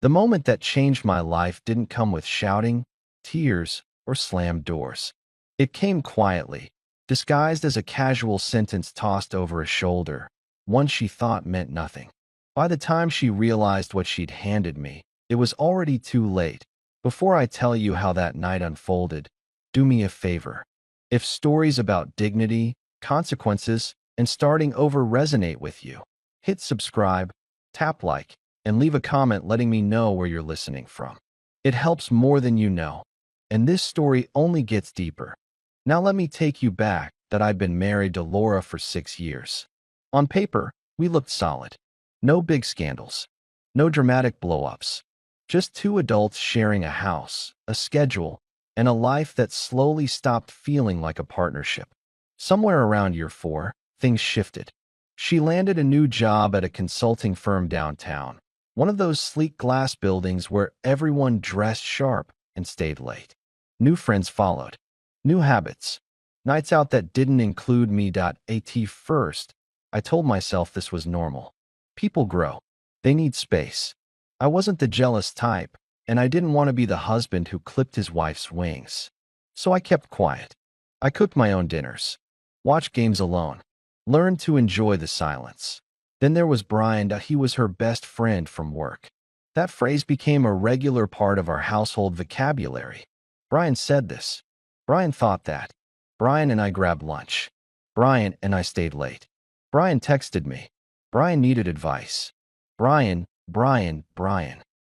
The moment that changed my life didn't come with shouting, tears, or slammed doors. It came quietly, disguised as a casual sentence tossed over a shoulder, one she thought meant nothing. By the time she realized what she'd handed me, it was already too late. Before I tell you how that night unfolded, do me a favor. If stories about dignity, consequences, and starting over resonate with you, hit subscribe, tap like, and leave a comment letting me know where you're listening from. It helps more than you know, and this story only gets deeper. Now let me take you back that I'd been married to Laura for 6 years. On paper, we looked solid. No big scandals. No dramatic blow-ups. Just two adults sharing a house, a schedule, and a life that slowly stopped feeling like a partnership. Somewhere around year 4, things shifted. She landed a new job at a consulting firm downtown, one of those sleek glass buildings where everyone dressed sharp and stayed late. New friends followed. New habits. Nights out that didn't include me. At first, I told myself this was normal. People grow. They need space. I wasn't the jealous type, and I didn't want to be the husband who clipped his wife's wings. So I kept quiet. I cooked my own dinners, watched games alone, learned to enjoy the silence. Then there was Brian. He was her best friend from work. That phrase became a regular part of our household vocabulary. Brian said this. Brian thought that. Brian and I grabbed lunch. Brian and I stayed late. Brian texted me. Brian needed advice. Brian.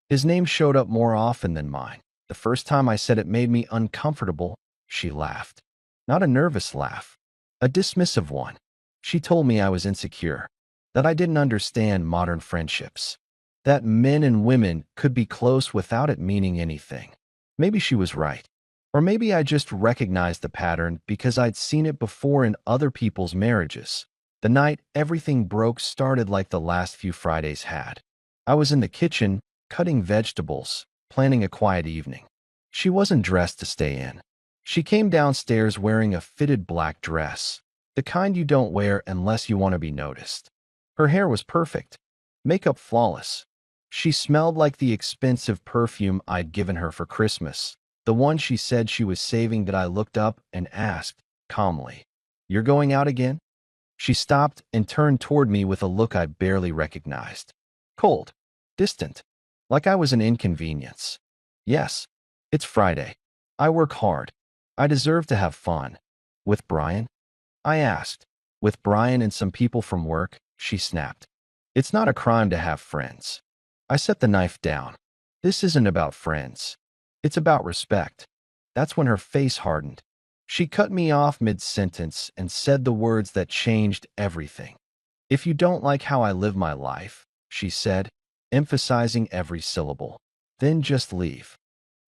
His name showed up more often than mine. The first time I said it made me uncomfortable, she laughed. Not a nervous laugh, a dismissive one. She told me I was insecure, that I didn't understand modern friendships, that men and women could be close without it meaning anything. Maybe she was right. Or maybe I just recognized the pattern because I'd seen it before in other people's marriages. The night everything broke started like the last few Fridays had. I was in the kitchen, cutting vegetables, planning a quiet evening. She wasn't dressed to stay in. She came downstairs wearing a fitted black dress, the kind you don't wear unless you want to be noticed. Her hair was perfect, makeup flawless. She smelled like the expensive perfume I'd given her for Christmas, the one she said she was saving. That I looked up and asked, calmly, "You're going out again?" She stopped and turned toward me with a look I barely recognized. Cold, distant, like I was an inconvenience. Yes, it's Friday. I work hard. I deserve to have fun. With Brian? I asked. With Brian and some people from work, she snapped. It's not a crime to have friends. I set the knife down. This isn't about friends. It's about respect. That's when her face hardened. She cut me off mid-sentence and said the words that changed everything. If you don't like how I live my life, she said, emphasizing every syllable, then just leave.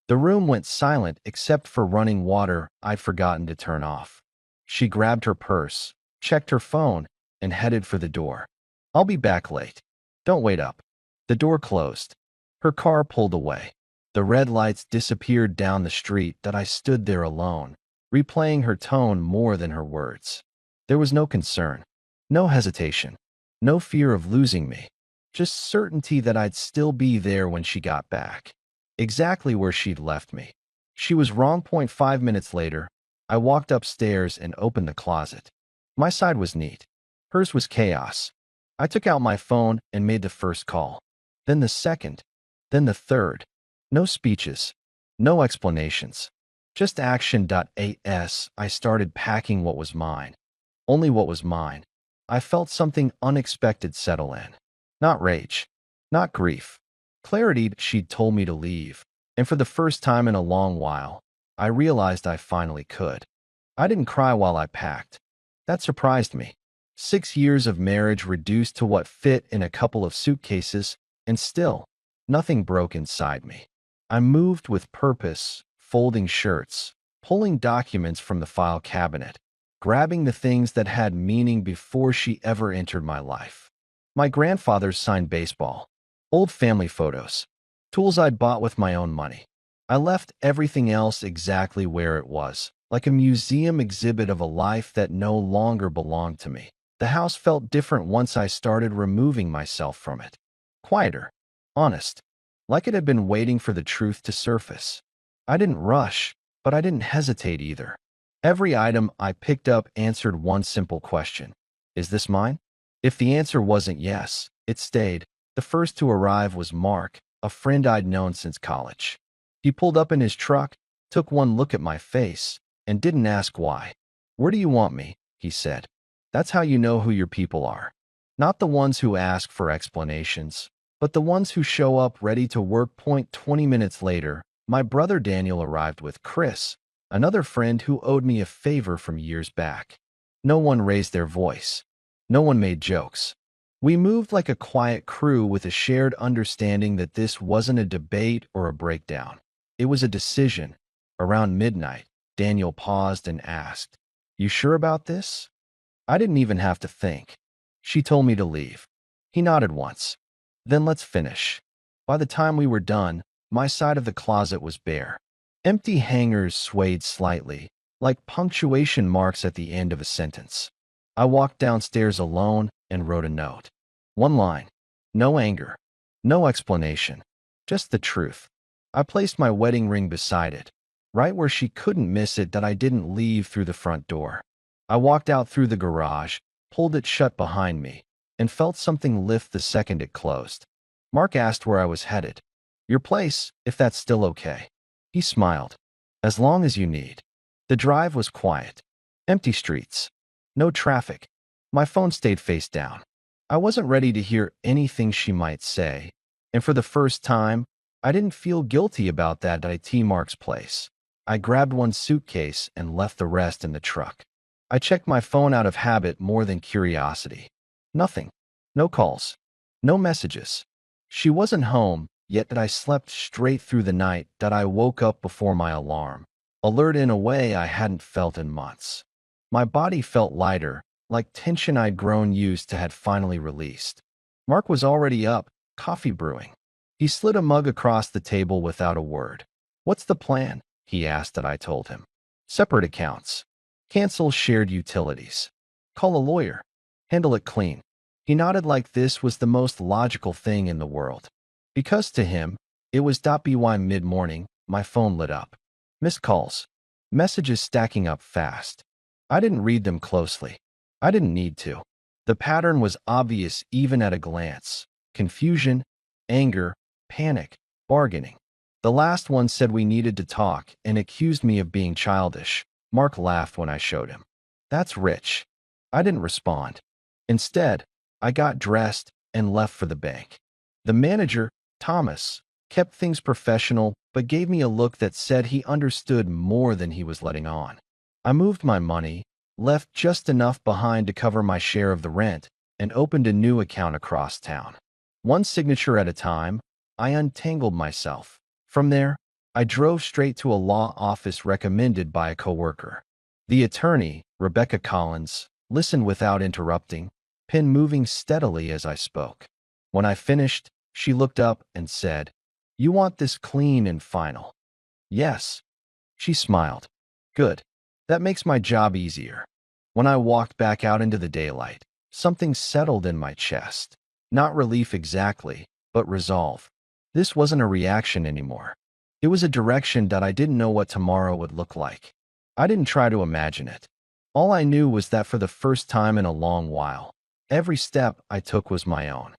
The room went silent except for running water I'd forgotten to turn off. She grabbed her purse, checked her phone, and headed for the door. I'll be back late. Don't wait up. The door closed. Her car pulled away. The red lights disappeared down the street. That I stood there alone, replaying her tone more than her words. There was no concern, no hesitation, no fear of losing me, just certainty that I'd still be there when she got back, exactly where she'd left me. She was wrong. 5 minutes later, I walked upstairs and opened the closet. My side was neat. Hers was chaos. I took out my phone and made the first call, then the second, then the third. No speeches, no explanations. Just action. I started packing what was mine. Only what was mine. I felt something unexpected settle in. Not rage. Not grief. Clarity. She'd told me to leave. And for the first time in a long while, I realized I finally could. I didn't cry while I packed. That surprised me. 6 years of marriage reduced to what fit in a couple of suitcases, and still, nothing broke inside me. I moved with purpose, folding shirts, pulling documents from the file cabinet, grabbing the things that had meaning before she ever entered my life. My grandfather's signed baseball, old family photos, tools I'd bought with my own money. I left everything else exactly where it was, like a museum exhibit of a life that no longer belonged to me. The house felt different once I started removing myself from it. Quieter, honest, like it had been waiting for the truth to surface. I didn't rush, but I didn't hesitate either. Every item I picked up answered one simple question. Is this mine? If the answer wasn't yes, it stayed. The first to arrive was Mark, a friend I'd known since college. He pulled up in his truck, took one look at my face, and didn't ask why. Where do you want me? He said. That's how you know who your people are. Not the ones who ask for explanations, but the ones who show up ready to work. 20 minutes later, my brother Daniel arrived with Chris, another friend who owed me a favor from years back. No one raised their voice. No one made jokes. We moved like a quiet crew with a shared understanding that this wasn't a debate or a breakdown. It was a decision. Around midnight, Daniel paused and asked, "You sure about this?" I didn't even have to think. She told me to leave. He nodded once. Then let's finish. By the time we were done, my side of the closet was bare. Empty hangers swayed slightly, like punctuation marks at the end of a sentence. I walked downstairs alone and wrote a note. One line. No anger. No explanation. Just the truth. I placed my wedding ring beside it, right where she couldn't miss it that I didn't leave through the front door. I walked out through the garage, pulled it shut behind me, and felt something lift the second it closed. Mark asked where I was headed. Your place, if that's still okay. He smiled. As long as you need. The drive was quiet. Empty streets. No traffic. My phone stayed face down. I wasn't ready to hear anything she might say, and for the first time, I didn't feel guilty about that at Mark's place. I grabbed one suitcase and left the rest in the truck. I checked my phone out of habit more than curiosity. Nothing. No calls. No messages. She wasn't home, yet that I slept straight through the night that I woke up before my alarm, alert in a way I hadn't felt in months. My body felt lighter, like tension I'd grown used to had finally released. Mark was already up, coffee brewing. He slid a mug across the table without a word. What's the plan? He asked that I told him. Separate accounts. Cancel shared utilities. Call a lawyer. Handle it clean. He nodded like this was the most logical thing in the world. Because to him, it was .by mid-morning, my phone lit up. Missed calls. Messages stacking up fast. I didn't read them closely. I didn't need to. The pattern was obvious even at a glance. Confusion, anger, panic, bargaining. The last one said we needed to talk and accused me of being childish. Mark laughed when I showed him. That's rich. I didn't respond. Instead, I got dressed and left for the bank. The manager, Thomas, kept things professional but gave me a look that said he understood more than he was letting on. I moved my money, left just enough behind to cover my share of the rent, and opened a new account across town. One signature at a time, I untangled myself. From there, I drove straight to a law office recommended by a coworker. The attorney, Rebecca Collins, listened without interrupting, pen moving steadily as I spoke. When I finished, she looked up and said, "You want this clean and final?" "Yes." She smiled. "Good. That makes my job easier." When I walked back out into the daylight, something settled in my chest. Not relief exactly, but resolve. This wasn't a reaction anymore. It was a direction that I didn't know what tomorrow would look like. I didn't try to imagine it. All I knew was that for the first time in a long while, every step I took was my own.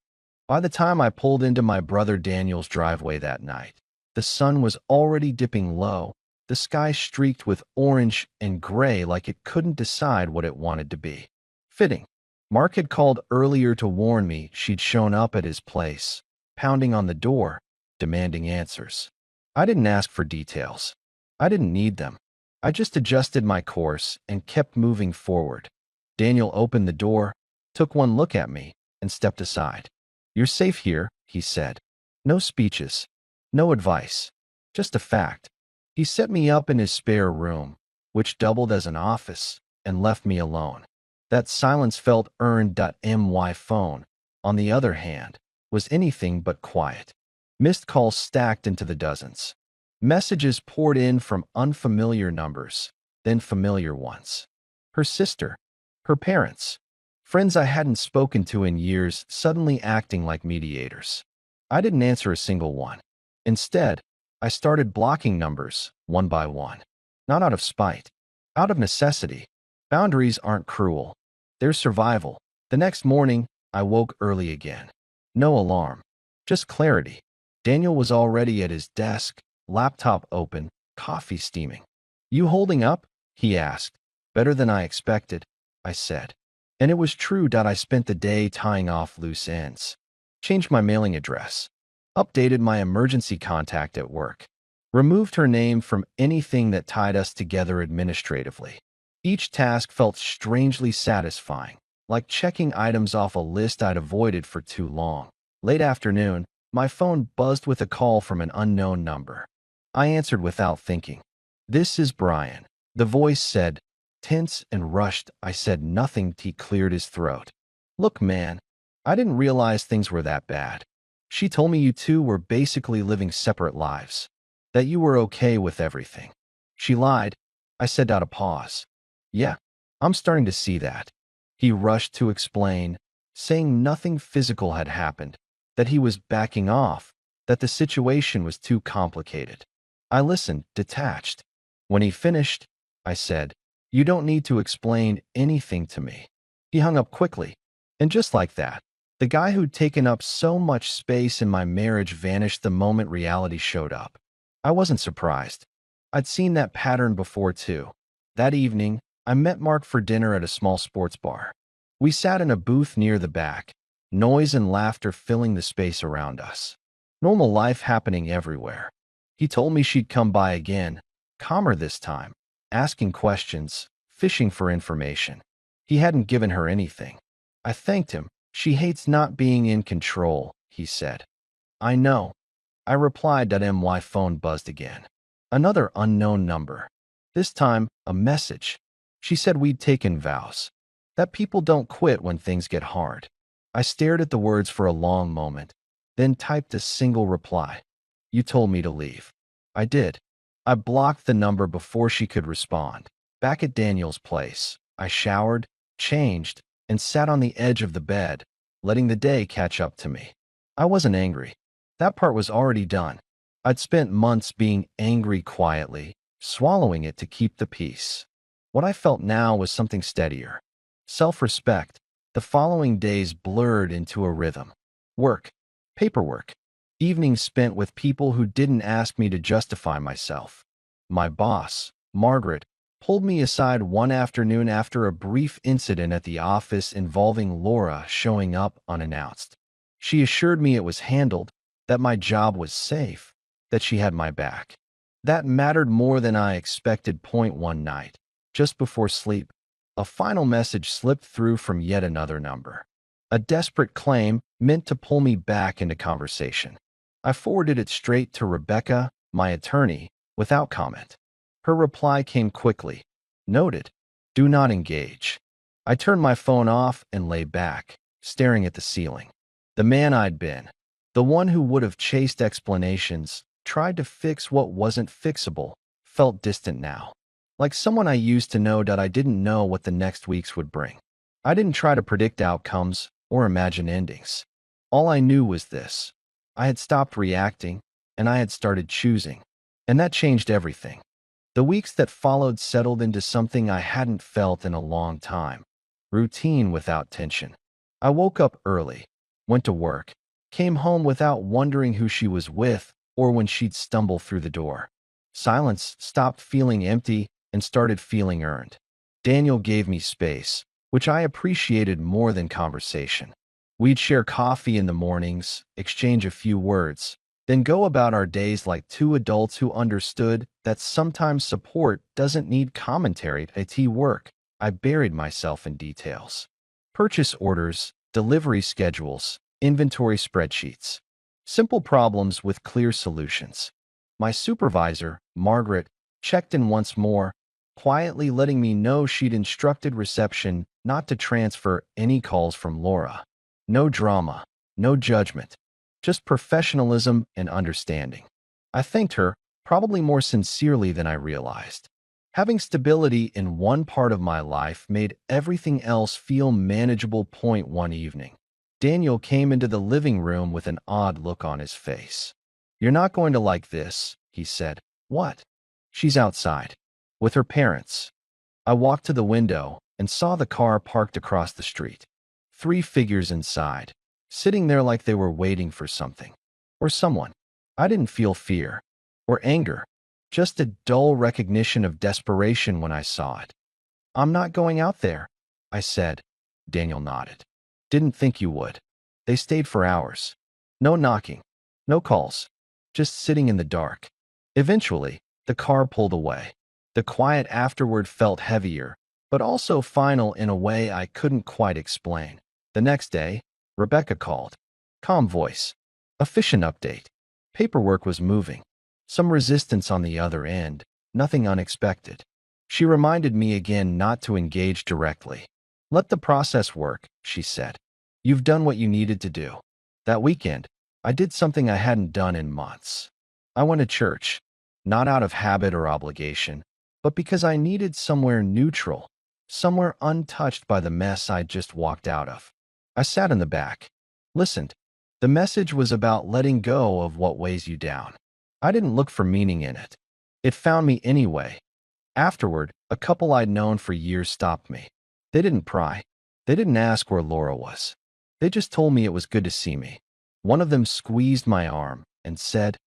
By the time I pulled into my brother Daniel's driveway that night, the sun was already dipping low, the sky streaked with orange and gray like it couldn't decide what it wanted to be. Fitting. Mark had called earlier to warn me she'd shown up at his place, pounding on the door, demanding answers. I didn't ask for details. I didn't need them. I just adjusted my course and kept moving forward. Daniel opened the door, took one look at me, and stepped aside. "You're safe here," he said. "No speeches. No advice. Just a fact." He set me up in his spare room, which doubled as an office, and left me alone. That silence felt earned. My phone, on the other hand, was anything but quiet. Missed calls stacked into the dozens. Messages poured in from unfamiliar numbers, then familiar ones. Her sister, her parents, friends I hadn't spoken to in years suddenly acting like mediators. I didn't answer a single one. Instead, I started blocking numbers one by one. Not out of spite, out of necessity. Boundaries aren't cruel. They're survival. The next morning, I woke early again. No alarm, just clarity. Daniel was already at his desk, laptop open, coffee steaming. "You holding up?" he asked. "Better than I expected," I said. And it was true that I spent the day tying off loose ends. Changed my mailing address. Updated my emergency contact at work. Removed her name from anything that tied us together administratively. Each task felt strangely satisfying, like checking items off a list I'd avoided for too long. Late afternoon, my phone buzzed with a call from an unknown number. I answered without thinking. "This is Brian," the voice said. Tense and rushed, I said nothing. He cleared his throat. "Look, man, I didn't realize things were that bad. She told me you two were basically living separate lives, that you were okay with everything." "She lied," I said without a pause. "Yeah, I'm starting to see that." He rushed to explain, saying nothing physical had happened, that he was backing off, that the situation was too complicated. I listened, detached. When he finished, I said, "You don't need to explain anything to me." He hung up quickly. And just like that, the guy who'd taken up so much space in my marriage vanished the moment reality showed up. I wasn't surprised. I'd seen that pattern before too. That evening, I met Mark for dinner at a small sports bar. We sat in a booth near the back, noise and laughter filling the space around us. Normal life happening everywhere. He told me she'd come by again, calmer this time, asking questions, fishing for information. He hadn't given her anything. I thanked him. "She hates not being in control," he said. "I know." I replied that my phone buzzed again. Another unknown number. This time, a message. She said we'd taken vows, that people don't quit when things get hard. I stared at the words for a long moment, then typed a single reply. "You told me to leave." I did. I blocked the number before she could respond. Back at Daniel's place, I showered, changed, and sat on the edge of the bed, letting the day catch up to me. I wasn't angry. That part was already done. I'd spent months being angry quietly, swallowing it to keep the peace. What I felt now was something steadier. Self-respect. The following days blurred into a rhythm. Work. Paperwork. Evenings spent with people who didn't ask me to justify myself. My boss, Margaret, pulled me aside one afternoon after a brief incident at the office involving Laura showing up unannounced. She assured me it was handled, that my job was safe, that she had my back. That mattered more than I expected. One night, just before sleep, a final message slipped through from yet another number. A desperate claim meant to pull me back into conversation. I forwarded it straight to Rebecca, my attorney, without comment. Her reply came quickly. Noted. Do not engage. I turned my phone off and lay back, staring at the ceiling. The man I'd been, the one who would have chased explanations, tried to fix what wasn't fixable, felt distant now. Like someone I used to know that I didn't know what the next weeks would bring. I didn't try to predict outcomes or imagine endings. All I knew was this. I had stopped reacting, and I had started choosing. And that changed everything. The weeks that followed settled into something I hadn't felt in a long time. Routine without tension. I woke up early, went to work, came home without wondering who she was with or when she'd stumble through the door. Silence stopped feeling empty and started feeling earned. Daniel gave me space, which I appreciated more than conversation. We'd share coffee in the mornings, exchange a few words, then go about our days like two adults who understood that sometimes support doesn't need commentary. At work, I buried myself in details. Purchase orders, delivery schedules, inventory spreadsheets. Simple problems with clear solutions. My supervisor, Margaret, checked in once more, quietly letting me know she'd instructed reception not to transfer any calls from Laura. No drama, no judgment, just professionalism and understanding. I thanked her, probably more sincerely than I realized. Having stability in one part of my life made everything else feel manageable. One evening, Daniel came into the living room with an odd look on his face. You're not going to like this, he said. What? She's outside. With her parents. I walked to the window and saw the car parked across the street. 3 figures inside, sitting there like they were waiting for something. Or someone. I didn't feel fear. Or anger. Just a dull recognition of desperation when I saw it. I'm not going out there, I said. Daniel nodded. Didn't think you would. They stayed for hours. No knocking. No calls. Just sitting in the dark. Eventually, the car pulled away. The quiet afterward felt heavier, but also final in a way I couldn't quite explain. The next day, Rebecca called. Calm voice. A fishing update. Paperwork was moving. Some resistance on the other end, nothing unexpected. She reminded me again not to engage directly. Let the process work, she said. You've done what you needed to do. That weekend, I did something I hadn't done in months. I went to church, not out of habit or obligation, but because I needed somewhere neutral, somewhere untouched by the mess I'd just walked out of. I sat in the back, listened. The message was about letting go of what weighs you down. I didn't look for meaning in it. It found me anyway. Afterward, a couple I'd known for years stopped me. They didn't pry. They didn't ask where Laura was. They just told me it was good to see me. One of them squeezed my arm and said,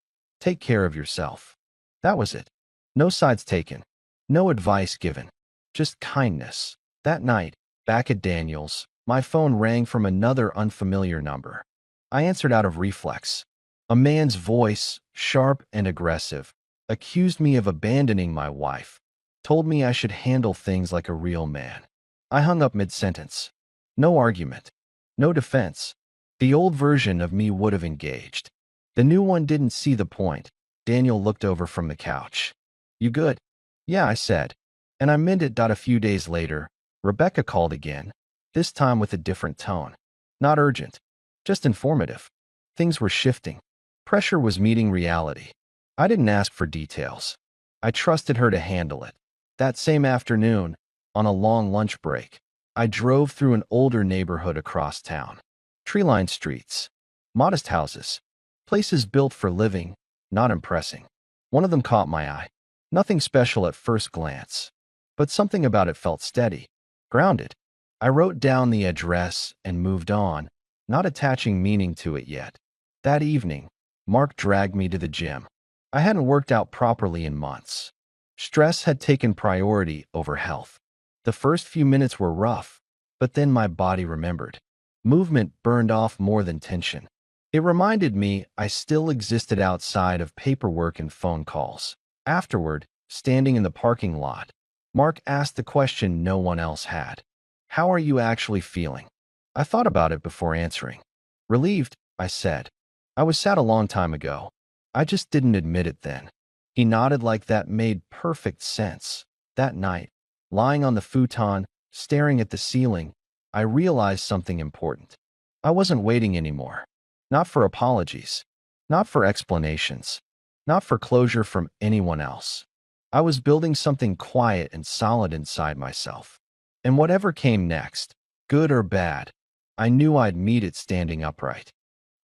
"Take care of yourself." That was it. No sides taken. No advice given. Just kindness. That night, back at Daniel's, my phone rang from another unfamiliar number. I answered out of reflex. A man's voice, sharp and aggressive, accused me of abandoning my wife, told me I should handle things like a real man. I hung up mid-sentence. No argument. No defense. The old version of me would have engaged. The new one didn't see the point. Daniel looked over from the couch. You good? Yeah, I said. And I meant it. A few days later, Rebecca called again, this time with a different tone. Not urgent. Just informative. Things were shifting. Pressure was meeting reality. I didn't ask for details. I trusted her to handle it. That same afternoon, on a long lunch break, I drove through an older neighborhood across town. Tree-lined streets. Modest houses. Places built for living, not impressing. One of them caught my eye. Nothing special at first glance, but something about it felt steady, grounded. I wrote down the address and moved on, not attaching meaning to it yet. That evening, Mark dragged me to the gym. I hadn't worked out properly in months. Stress had taken priority over health. The first few minutes were rough, but then my body remembered. Movement burned off more than tension. It reminded me I still existed outside of paperwork and phone calls. Afterward, standing in the parking lot, Mark asked the question no one else had. How are you actually feeling? I thought about it before answering. Relieved, I said. I was sad a long time ago. I just didn't admit it then. He nodded like that made perfect sense. That night, lying on the futon, staring at the ceiling, I realized something important. I wasn't waiting anymore. Not for apologies. Not for explanations. Not for closure from anyone else. I was building something quiet and solid inside myself. And whatever came next, good or bad, I knew I'd meet it standing upright.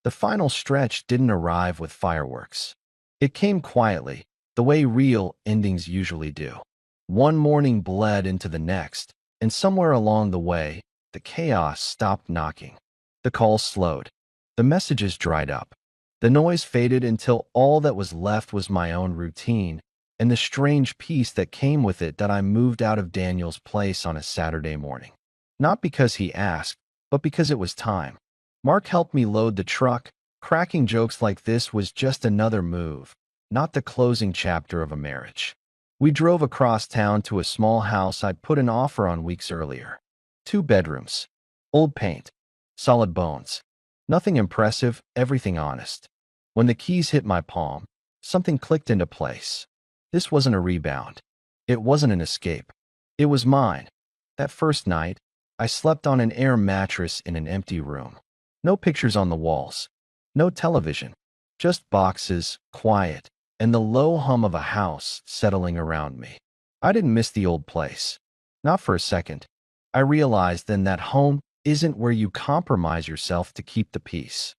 The final stretch didn't arrive with fireworks. It came quietly, the way real endings usually do. One morning bled into the next, and somewhere along the way, the chaos stopped knocking. The calls slowed. The messages dried up. The noise faded until all that was left was my own routine and the strange peace that came with it. That I moved out of Daniel's place on a Saturday morning. Not because he asked, but because it was time. Mark helped me load the truck. Cracking jokes like this was just another move, not the closing chapter of a marriage. We drove across town to a small house I'd put an offer on weeks earlier. 2 bedrooms. Old paint. Solid bones. Nothing impressive, everything honest. When the keys hit my palm, something clicked into place. This wasn't a rebound. It wasn't an escape. It was mine. That first night, I slept on an air mattress in an empty room. No pictures on the walls. No television. Just boxes, quiet, and the low hum of a house settling around me. I didn't miss the old place. Not for a second. I realized then that home isn't where you compromise yourself to keep the peace.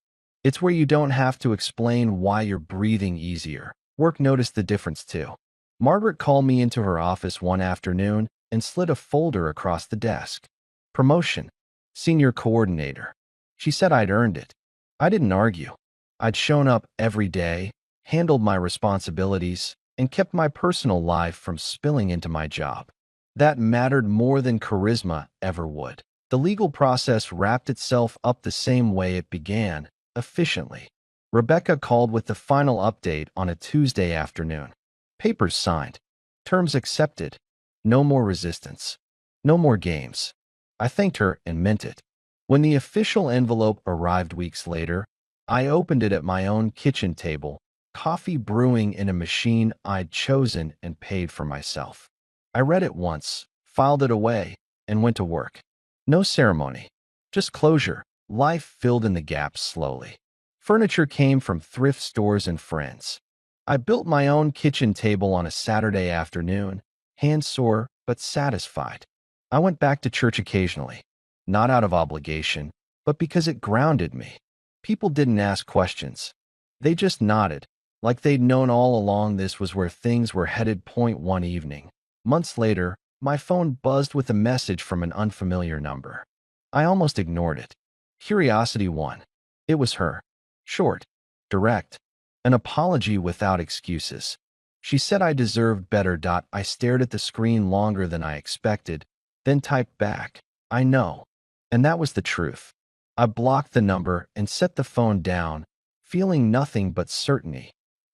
It's where you don't have to explain why you're breathing easier. Work noticed the difference too. Margaret called me into her office one afternoon and slid a folder across the desk. Promotion. Senior coordinator. She said I'd earned it. I didn't argue. I'd shown up every day, handled my responsibilities, and kept my personal life from spilling into my job. That mattered more than charisma ever would. The legal process wrapped itself up the same way it began, efficiently. Rebecca called with the final update on a Tuesday afternoon. Papers signed. Terms accepted. No more resistance. No more games. I thanked her and meant it. When the official envelope arrived weeks later, I opened it at my own kitchen table, coffee brewing in a machine I'd chosen and paid for myself. I read it once, filed it away, and went to work. No ceremony, just closure. Life filled in the gaps slowly. Furniture came from thrift stores and friends. I built my own kitchen table on a Saturday afternoon, hands-sore but satisfied. I went back to church occasionally, not out of obligation, but because it grounded me. People didn't ask questions. They just nodded, like they'd known all along this was where things were headed. One evening, months later, my phone buzzed with a message from an unfamiliar number. I almost ignored it. Curiosity won. It was her. Short, direct, an apology without excuses. She said I deserved better. I stared at the screen longer than I expected, then typed back, I know. And that was the truth. I blocked the number and set the phone down, feeling nothing but certainty.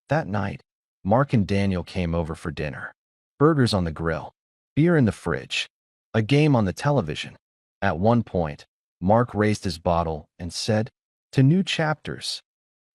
That night, Mark and Daniel came over for dinner. Burgers on the grill, beer in the fridge, a game on the television. At one point, Mark raised his bottle and said, "To new chapters."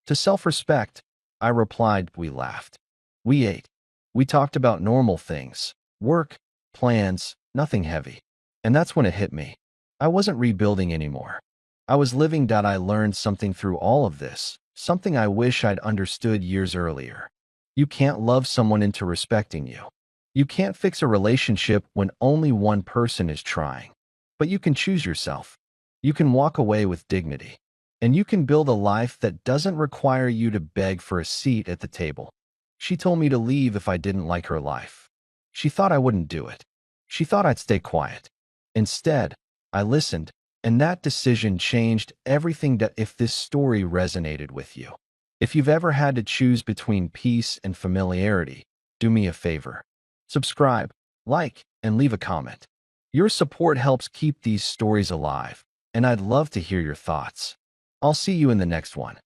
To self-respect, I replied. We laughed. We ate. We talked about normal things, work, plans, nothing heavy. And that's when it hit me. I wasn't rebuilding anymore. I was living. I learned something through all of this, something I wish I'd understood years earlier. You can't love someone into respecting you. You can't fix a relationship when only one person is trying. But you can choose yourself. You can walk away with dignity. And you can build a life that doesn't require you to beg for a seat at the table. She told me to leave if I didn't like her life. She thought I wouldn't do it. She thought I'd stay quiet. Instead, I listened, and that decision changed everything. If this story resonated with you, if you've ever had to choose between peace and familiarity, do me a favor. Subscribe, like, and leave a comment. Your support helps keep these stories alive, and I'd love to hear your thoughts. I'll see you in the next one.